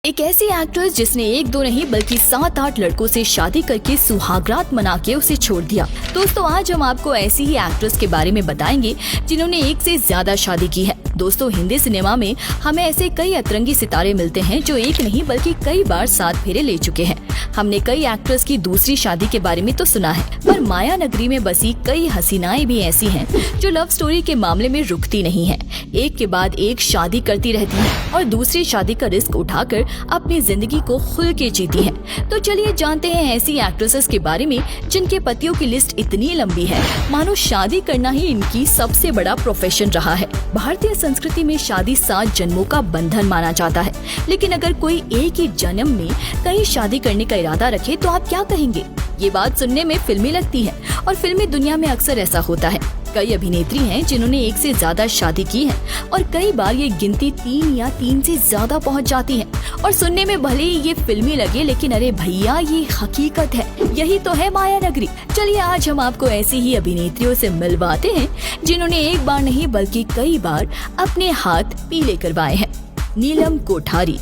एक ऐसी एक्ट्रेस जिसने एक दो नहीं बल्कि 7-8 लड़कों से शादी करके सुहागरात मना के उसे छोड़ दिया। दोस्तों, आज हम आपको ऐसी ही एक्ट्रेस के बारे में बताएंगे जिन्होंने एक से ज्यादा शादी की है। दोस्तों, हिंदी सिनेमा में हमें ऐसे कई अतरंगी सितारे मिलते हैं जो एक नहीं बल्कि कई बार 7 फेरे ले चुके हैं। हमने कई एक्ट्रेस की दूसरी शादी के बारे में तो सुना है, पर माया नगरी में बसी कई हसीनाएं भी ऐसी हैं जो लव स्टोरी के मामले में रुकती नहीं है। एक के बाद एक शादी करती रहती हैं और दूसरी शादी का रिस्क उठाकर अपनी जिंदगी को खुल के जीती हैं। तो चलिए जानते हैं ऐसी एक्ट्रेसेस के बारे में जिनके पतियों की लिस्ट इतनी लंबी है मानो शादी करना ही इनकी सबसे बड़ा प्रोफेशन रहा है। भारतीय संस्कृति में शादी 7 जन्मों का बंधन माना जाता है, लेकिन अगर कोई एक ही जन्म में कहीं शादी करने का इरादा रखे तो आप क्या कहेंगे? ये बात सुनने में फिल्मी लगती है और फिल्मी दुनिया में अक्सर ऐसा होता है। कई अभिनेत्री हैं जिन्होंने एक से ज्यादा शादी की है और कई बार ये गिनती 3 या 3 से ज्यादा पहुंच जाती है। और सुनने में भले ही ये फिल्मी लगे, लेकिन अरे भैया, ये हकीकत है। यही तो है माया नगरी। चलिए आज हम आपको ऐसी ही अभिनेत्रियों से मिलवाते हैं जिन्होंने एक बार नहीं बल्कि कई बार अपने हाथ पीले करवाए हैं। नीलम कोठारी।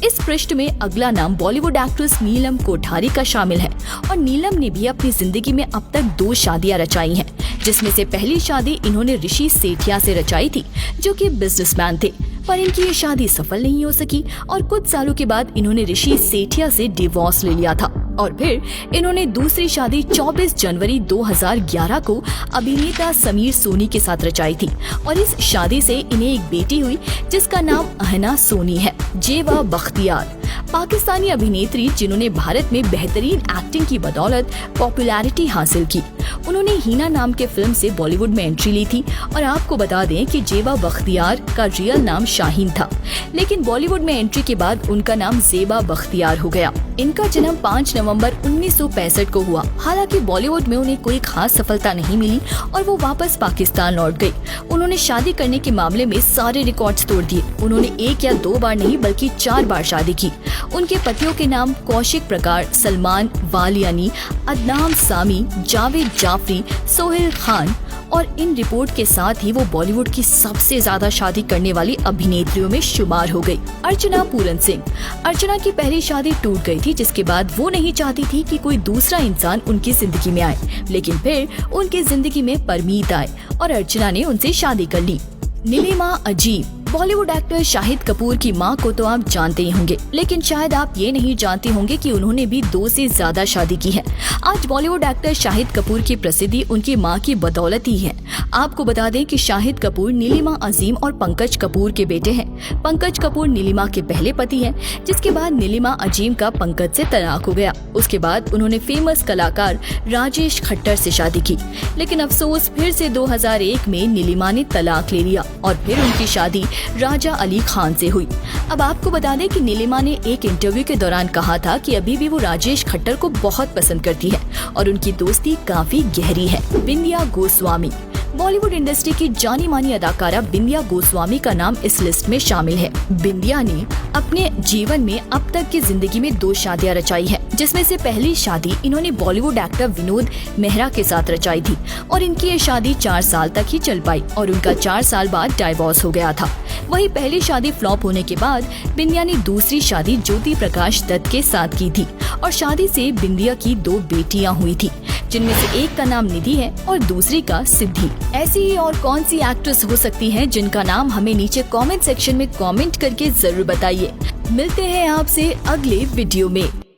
इस पृष्ठ में अगला नाम बॉलीवुड एक्ट्रेस नीलम कोठारी का शामिल है और नीलम ने भी अपनी जिंदगी में अब तक 2 शादियां रचाई हैं, जिसमें से पहली शादी इन्होंने ऋषि सेठिया से रचाई थी, जो कि बिजनेसमैन थे। पर इनकी ये शादी सफल नहीं हो सकी और कुछ सालों के बाद इन्होंने ऋषि सेठिया से डिवोर्स ले लिया था और फिर इन्होंने दूसरी शादी 24 जनवरी 2011 को अभिनेता समीर सोनी के साथ रचाई थी और इस शादी से इन्हें एक बेटी हुई जिसका नाम अहना सोनी है। जेबा बख्तियार, पाकिस्तानी अभिनेत्री जिन्होंने भारत में बेहतरीन एक्टिंग की बदौलत पॉपुलैरिटी हासिल की। उन्होंने हीना नाम के फिल्म से बॉलीवुड में एंट्री ली थी और आपको बता दें कि जेबा बख्तियार का रियल नाम शाहीन था, लेकिन बॉलीवुड में एंट्री के बाद उनका नाम जेबा बख्तियार हो गया। इनका जन्म 5 नवंबर 1965 को हुआ। हालांकि बॉलीवुड में उन्हें कोई खास सफलता नहीं मिली और वो वापस पाकिस्तान लौट गई। उन्होंने शादी करने के मामले में सारे रिकॉर्ड्स तोड़ दिए। उन्होंने 1 या 2 बार नहीं बल्कि 4 बार शादी की। उनके पतियों के नाम कौशिक प्रकार, सलमान वालियानी, अदनान सामी, जावेद जाफरी, सोहेल खान और इन रिपोर्ट के साथ ही वो बॉलीवुड की सबसे ज्यादा शादी करने वाली अभिनेत्रियों में शुमार हो गई। अर्चना पूरन सिंह। अर्चना की पहली शादी टूट गई थी, जिसके बाद वो नहीं चाहती थी कि कोई दूसरा इंसान उनकी जिंदगी में आए, लेकिन फिर उनकी जिंदगी में परमीत आए और अर्चना ने उनसे शादी कर ली। नीलिमा अजीम। बॉलीवुड एक्टर शाहिद कपूर की मां को तो आप जानते ही होंगे, लेकिन शायद आप ये नहीं जानते होंगे कि उन्होंने भी 2 से ज्यादा शादी की है। आज बॉलीवुड एक्टर शाहिद कपूर की प्रसिद्धि उनकी मां की बदौलत ही है। आपको बता दें कि शाहिद कपूर नीलिमा अजीम और पंकज कपूर के बेटे हैं। पंकज कपूर नीलिमा के पहले पति हैं, जिसके बाद नीलिमा अजीम का पंकज से तलाक हो गया। उसके बाद उन्होंने फेमस कलाकार राजेश खट्टर से शादी की, लेकिन अफसोस फिर से 2001 में नीलिमा ने तलाक ले लिया और फिर उनकी शादी राजा अली खान से हुई। अब आपको बता दें कि नीलिमा ने एक इंटरव्यू के दौरान कहा था कि अभी भी वो राजेश खट्टर को बहुत पसंद करती है और उनकी दोस्ती काफी गहरी है। बिंदिया गोस्वामी। बॉलीवुड इंडस्ट्री की जानी मानी अदाकारा बिंदिया गोस्वामी का नाम इस लिस्ट में शामिल है। बिंदिया ने अपने जीवन में अब तक की जिंदगी में 2 शादियां रचाई है, जिसमें से पहली शादी इन्होंने बॉलीवुड एक्टर विनोद मेहरा के साथ रचाई थी और इनकी ये शादी 4 साल तक ही चल पाई और उनका 4 साल बाद डाइवोर्स हो गया था। वही पहली शादी फ्लॉप होने के बाद बिंदिया ने दूसरी शादी ज्योति प्रकाश दत्त के साथ की थी और शादी से बिंदिया की 2 बेटियां हुई थी, जिनमें से एक का नाम निधि है और दूसरी का सिद्धि। ऐसी ही और कौन सी एक्ट्रेस हो सकती हैं जिनका नाम हमें नीचे कमेंट सेक्शन में कमेंट करके जरूर बताइए। मिलते हैं आपसे अगले वीडियो में।